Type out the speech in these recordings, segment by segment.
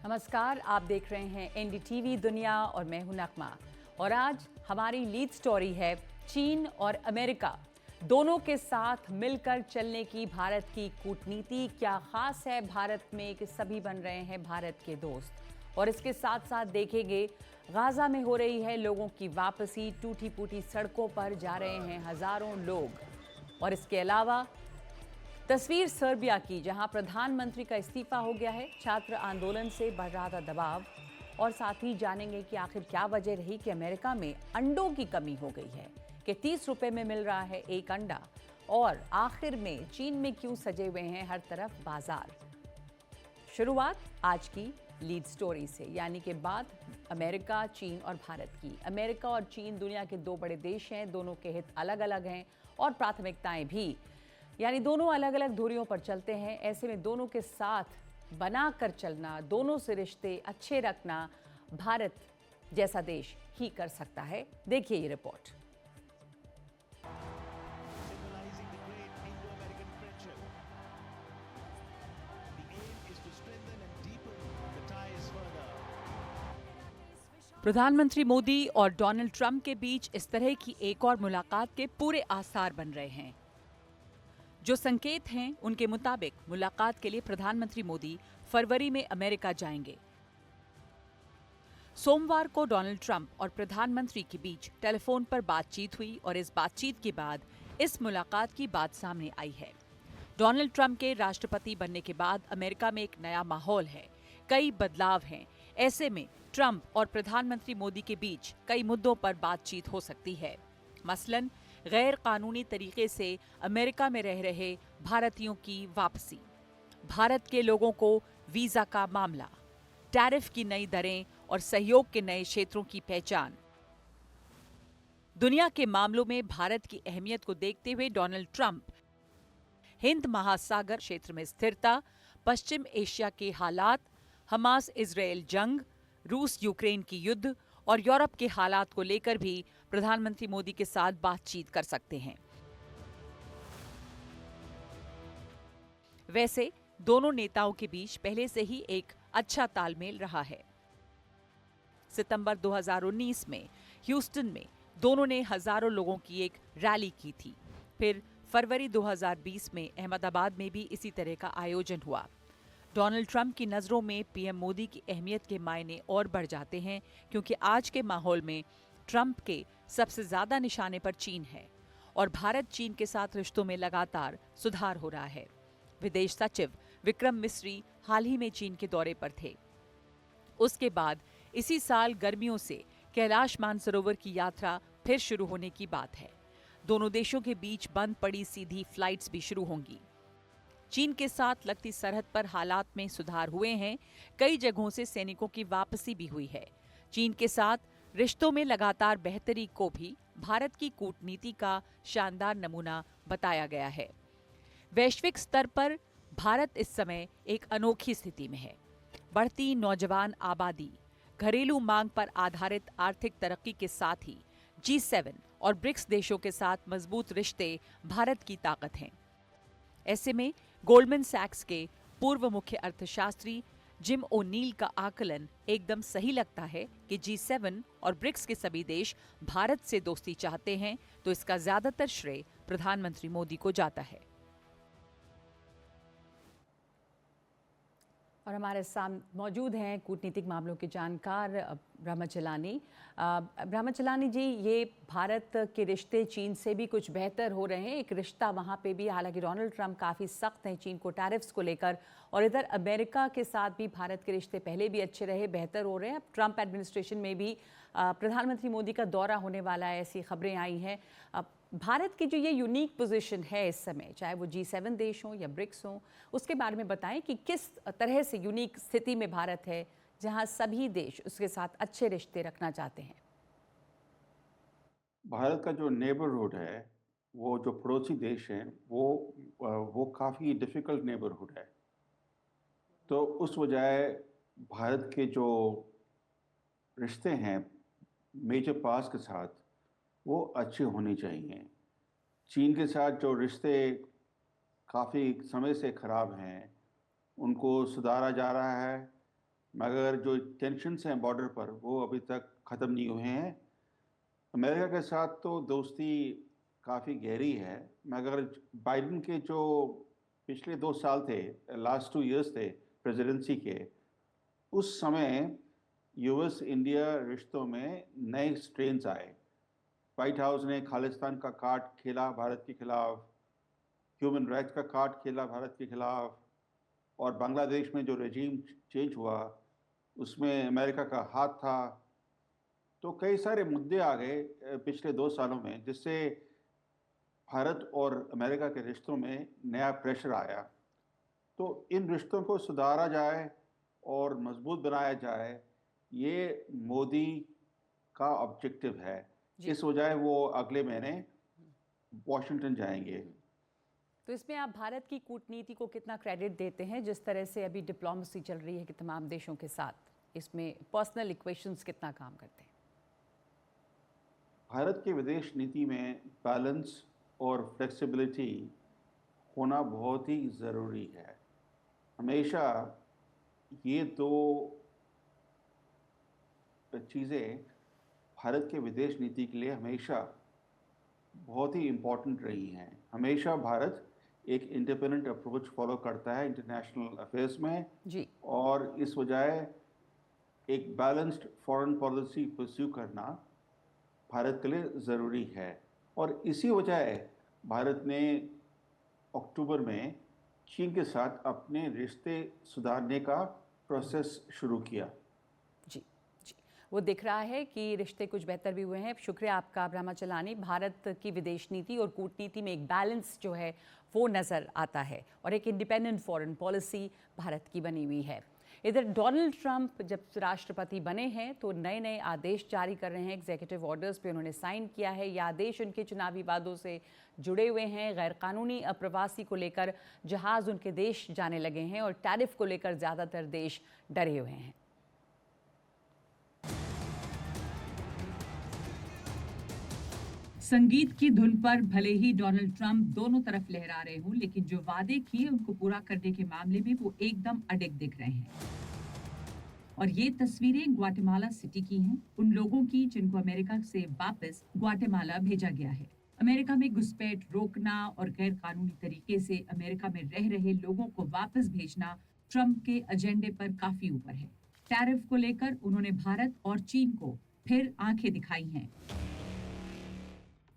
नमस्कार, आप देख रहे हैं एनडीटीवी दुनिया और मैं हूं नकमा। और आज हमारी लीड स्टोरी है चीन और अमेरिका दोनों के साथ मिलकर चलने की भारत की कूटनीति। क्या खास है भारत में कि सभी बन रहे हैं भारत के दोस्त। और इसके साथ साथ देखेंगे गाजा में हो रही है लोगों की वापसी, टूटी फूटी सड़कों पर जा रहे हैं हजारों लोग। और इसके अलावा तस्वीर सर्बिया की, जहां प्रधानमंत्री का इस्तीफा हो गया है, छात्र आंदोलन से बढ़ रहा था दबाव। और साथ ही जानेंगे कि आखिर क्या वजह रही कि अमेरिका में अंडों की कमी हो गई है, कि 30 रुपए में मिल रहा है एक अंडा। और आखिर में चीन में क्यों सजे हुए हैं हर तरफ बाजार। शुरुआत आज की लीड स्टोरी से, यानी कि बात अमेरिका, चीन और भारत की। अमेरिका और चीन दुनिया के दो बड़े देश हैं, दोनों के हित अलग अलग हैं और प्राथमिकताएं भी, यानी दोनों अलग अलग धुरियों पर चलते हैं। ऐसे में दोनों के साथ बनाकर चलना, दोनों से रिश्ते अच्छे रखना भारत जैसा देश ही कर सकता है। देखिए ये रिपोर्ट। प्रधानमंत्री मोदी और डोनाल्ड ट्रंप के बीच इस तरह की एक और मुलाकात के पूरे आसार बन रहे हैं। जो संकेत हैं उनके मुताबिक मुलाकात के लिए प्रधानमंत्री मोदी फरवरी में अमेरिका जाएंगे। सोमवार को डोनाल्ड ट्रंप और प्रधानमंत्री के बीच टेलीफोन पर बातचीत हुई और इस बातचीत के बाद इस मुलाकात की बात सामने आई है। डोनाल्ड ट्रंप के राष्ट्रपति बनने के बाद अमेरिका में एक नया माहौल है, कई बदलाव हैं। ऐसे में ट्रंप और प्रधानमंत्री मोदी के बीच कई मुद्दों पर बातचीत हो सकती है। मसलन गैर कानूनी तरीके से अमेरिका में रह रहे भारतीयों की वापसी, भारत के लोगों को वीजा का मामला, टैरिफ की नई दरें और सहयोग के नए क्षेत्रों की पहचान। दुनिया के मामलों में भारत की अहमियत को देखते हुए डोनाल्ड ट्रंप हिंद महासागर क्षेत्र में स्थिरता, पश्चिम एशिया के हालात, हमास इजरायल जंग, रूस यूक्रेन की युद्ध और यूरोप के हालात को लेकर भी प्रधानमंत्री मोदी के साथ बातचीत कर सकते हैं। वैसे दोनों नेताओं के बीच पहले से ही एक अच्छा तालमेल रहा है। सितंबर 2019 में ह्यूस्टन में दोनों ने हजारों लोगों की एक रैली की थी। फिर फरवरी 2020 में अहमदाबाद में भी इसी तरह का आयोजन हुआ। डोनाल्ड ट्रंप की नजरों में पीएम मोदी की अहमियत के मायने और बढ़ जाते हैं, क्योंकि आज के माहौल में ट्रंप के सबसे ज्यादा निशाने पर चीन है और भारत चीन के साथ रिश्तों में लगातार सुधार हो रहा है। विदेश सचिव विक्रम मिस्री हाल ही में चीन के दौरे पर थे। उसके बाद इसी साल गर्मियों से कैलाश मानसरोवर की यात्रा फिर शुरू होने की बात है। दोनों देशों के बीच बंद पड़ी सीधी फ्लाइट्स भी शुरू होंगी। चीन के साथ लगती सरहद पर हालात में सुधार हुए हैं, कई जगहों से सैनिकों की वापसी भी हुई है। चीन के साथ रिश्तों में लगातार बेहतरी को भी भारत की कूटनीति का शानदार नमूना बताया गया है। वैश्विक स्तर पर भारत इस समय एक अनोखी स्थिति में है। बढ़ती नौजवान आबादी, घरेलू मांग पर आधारित आर्थिक तरक्की के साथ ही G7 और ब्रिक्स देशों के साथ मजबूत रिश्ते भारत की ताकत हैं। ऐसे में गोल्डमैन सैक्स के पूर्व मुख्य अर्थशास्त्री जिम ओ'नील का आकलन एकदम सही लगता है कि G7 और ब्रिक्स के सभी देश भारत से दोस्ती चाहते हैं, तो इसका ज्यादातर श्रेय प्रधानमंत्री मोदी को जाता है। और हमारे साथ मौजूद हैं कूटनीतिक मामलों के जानकार ब्रह्मचलानी। ब्रह्मचलानी जी, ये भारत के रिश्ते चीन से भी कुछ बेहतर हो रहे हैं, एक रिश्ता वहाँ पे भी, हालांकि डोनाल्ड ट्रंप काफ़ी सख्त हैं चीन को टैरिफ्स को लेकर, और इधर अमेरिका के साथ भी भारत के रिश्ते पहले भी अच्छे रहे, बेहतर हो रहे हैं। अब ट्रंप एडमिनिस्ट्रेशन में भी प्रधानमंत्री मोदी का दौरा होने वाला है, ऐसी खबरें आई हैं। भारत की जो ये यूनिक पोजीशन है इस समय, चाहे वो G7 देश हों या ब्रिक्स हों, उसके बारे में बताएं कि किस तरह से यूनिक स्थिति में भारत है जहां सभी देश उसके साथ अच्छे रिश्ते रखना चाहते हैं। भारत का जो नेबरहुड है, वो जो पड़ोसी देश हैं, वो काफ़ी डिफ़िकल्ट नेबरहुड है। तो उस वजह भारत के जो रिश्ते हैं मेजर पास के साथ, वो अच्छे होने चाहिए। चीन के साथ जो रिश्ते काफ़ी समय से ख़राब हैं, उनको सुधारा जा रहा है। मगर जो टेंशन्स हैं बॉर्डर पर वो अभी तक ख़त्म नहीं हुए हैं। अमेरिका के साथ तो दोस्ती काफ़ी गहरी है, मगर बाइडेन के जो पिछले 2 साल थे, लास्ट 2 इयर्स थे प्रेसिडेंसी के, उस समय यूएस इंडिया रिश्तों में नए स्ट्रेन्स आए। व्हाइट हाउस ने खालिस्तान का कार्ड खेला भारत के खिलाफ, ह्यूमन राइट्स का कार्ड खेला भारत के खिलाफ, और बांग्लादेश में जो रेजीम चेंज हुआ उसमें अमेरिका का हाथ था। तो कई सारे मुद्दे आ गए पिछले 2 सालों में, जिससे भारत और अमेरिका के रिश्तों में नया प्रेशर आया। तो इन रिश्तों को सुधारा जाए और मजबूत बनाया जाए, ये मोदी का ऑब्जेक्टिव है। जी। इस वजह वो अगले महीने वॉशिंगटन जाएंगे। तो इसमें आप भारत की कूटनीति को कितना क्रेडिट देते हैं, जिस तरह से अभी डिप्लोमेसी चल रही है कि तमाम देशों के साथ, इसमें पर्सनल इक्वेशंस कितना काम करते हैं? भारत की विदेश नीति में बैलेंस और फ्लेक्सिबिलिटी होना बहुत ही ज़रूरी है। हमेशा ये दो चीज़ें भारत के विदेश नीति के लिए हमेशा बहुत ही इम्पोर्टेंट रही हैं। हमेशा भारत एक इंडिपेंडेंट अप्रोच फॉलो करता है इंटरनेशनल अफेयर्स में जी। और इस वजह एक बैलेंस्ड फॉरेन पॉलिसी परस्यू करना भारत के लिए ज़रूरी है। और इसी वजह भारत ने अक्टूबर में चीन के साथ अपने रिश्ते सुधारने का प्रोसेस शुरू किया। जी जी, वो दिख रहा है कि रिश्ते कुछ बेहतर भी हुए हैं। शुक्रिया आपका ब्रह्मा चलानी। भारत की विदेश नीति और कूटनीति में एक बैलेंस जो है वो नज़र आता है और एक इंडिपेंडेंट फॉरेन पॉलिसी भारत की बनी हुई है। इधर डोनाल्ड ट्रंप जब राष्ट्रपति बने हैं तो नए नए आदेश जारी कर रहे हैं, एग्जीक्यूटिव ऑर्डर्स पे उन्होंने साइन किया है। ये आदेश उनके चुनावी वादों से जुड़े हुए हैं। गैरकानूनी अप्रवासी को लेकर जहाज़ उनके देश जाने लगे हैं और टैरिफ को लेकर ज़्यादातर देश डरे हुए हैं। संगीत की धुन पर भले ही डोनाल्ड ट्रंप दोनों तरफ लहरा रहे हों, लेकिन जो वादे किए उनको पूरा करने के मामले में वो एकदम अडिग दिख रहे हैं। और ये तस्वीरें ग्वाटेमाला सिटी की हैं, उन लोगों की जिनको अमेरिका से वापस ग्वाटेमाला भेजा गया है। अमेरिका में घुसपैठ रोकना और गैर कानूनी तरीके से अमेरिका में रह रहे लोगों को वापस भेजना ट्रंप के एजेंडे पर काफी ऊपर है। टैरिफ को लेकर उन्होंने भारत और चीन को फिर आंखें दिखाई हैं।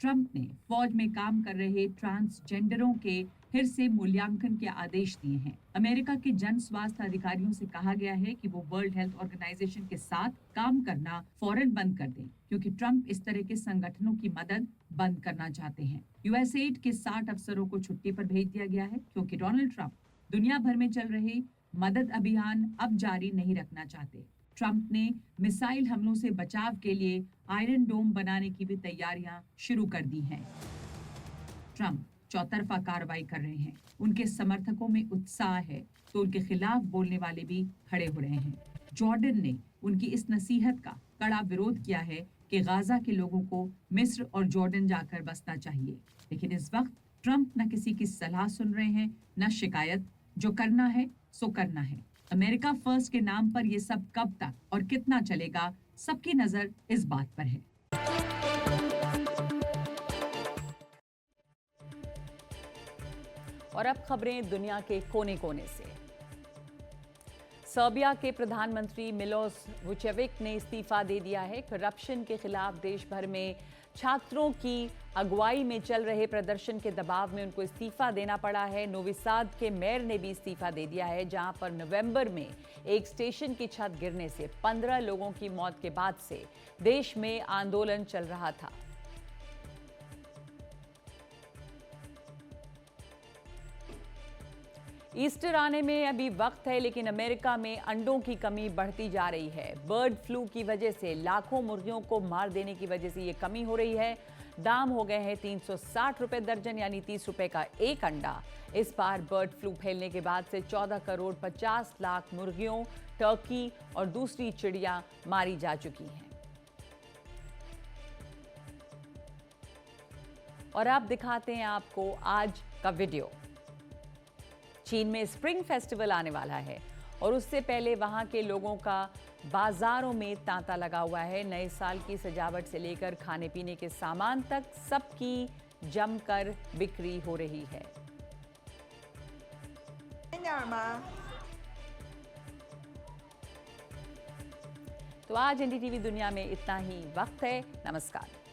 ट्रंप ने फौज में काम कर रहे ट्रांसजेंडरों के फिर से मूल्यांकन के आदेश दिए हैं। अमेरिका के जन स्वास्थ्य अधिकारियों से कहा गया है कि वो वर्ल्ड हेल्थ ऑर्गेनाइजेशन के साथ काम करना फौरन बंद कर दें, क्योंकि ट्रंप इस तरह के संगठनों की मदद बंद करना चाहते हैं। यूएसएड के 60 अफसरों को छुट्टी पर भेज दिया गया है, क्योंकि डोनाल्ड ट्रंप दुनिया भर में चल रहे मदद अभियान अब जारी नहीं रखना चाहते। ट्रंप ने मिसाइल हमलों से बचाव के लिए आयरन डोम बनाने की भी तैयारियां शुरू कर दी हैं। ट्रंप चौतरफा कार्रवाई कर रहे हैं। उनके समर्थकों में उत्साह है तो उनके खिलाफ बोलने वाले भी खड़े हो रहे हैं। जॉर्डन ने उनकी इस नसीहत का कड़ा विरोध किया है कि गाजा के लोगों को मिस्र और जॉर्डन जाकर बसना चाहिए, लेकिन इस वक्त ट्रंप न किसी की सलाह सुन रहे हैं न शिकायत। जो करना है सो करना है। अमेरिका फर्स्ट के नाम पर ये सब कब तक और कितना चलेगा, सबकी नजर इस बात पर है। और अब खबरें दुनिया के कोने कोने से। सर्बिया के प्रधानमंत्री मिलोस वुचेविक ने इस्तीफा दे दिया है। करप्शन के खिलाफ देश भर में छात्रों की अगुवाई में चल रहे प्रदर्शन के दबाव में उनको इस्तीफा देना पड़ा है। नोवी साद के मेयर ने भी इस्तीफा दे दिया है, जहां पर नवंबर में एक स्टेशन की छत गिरने से 15 लोगों की मौत के बाद से देश में आंदोलन चल रहा था। ईस्टर आने में अभी वक्त है, लेकिन अमेरिका में अंडों की कमी बढ़ती जा रही है। बर्ड फ्लू की वजह से लाखों मुर्गियों को मार देने की वजह से ये कमी हो रही है। दाम हो गए हैं 360 रुपए दर्जन, यानी 30 रुपए का एक अंडा। इस बार बर्ड फ्लू फैलने के बाद से 14 करोड़ 50 लाख मुर्गियों, टर्की और दूसरी चिड़िया मारी जा चुकी हैं। और अब दिखाते हैं आपको आज का वीडियो। चीन में स्प्रिंग फेस्टिवल आने वाला है और उससे पहले वहां के लोगों का बाजारों में तांता लगा हुआ है। नए साल की सजावट से लेकर खाने पीने के सामान तक सबकी जमकर बिक्री हो रही है। तो आज एनडीटीवी दुनिया में इतना ही वक्त है। नमस्कार।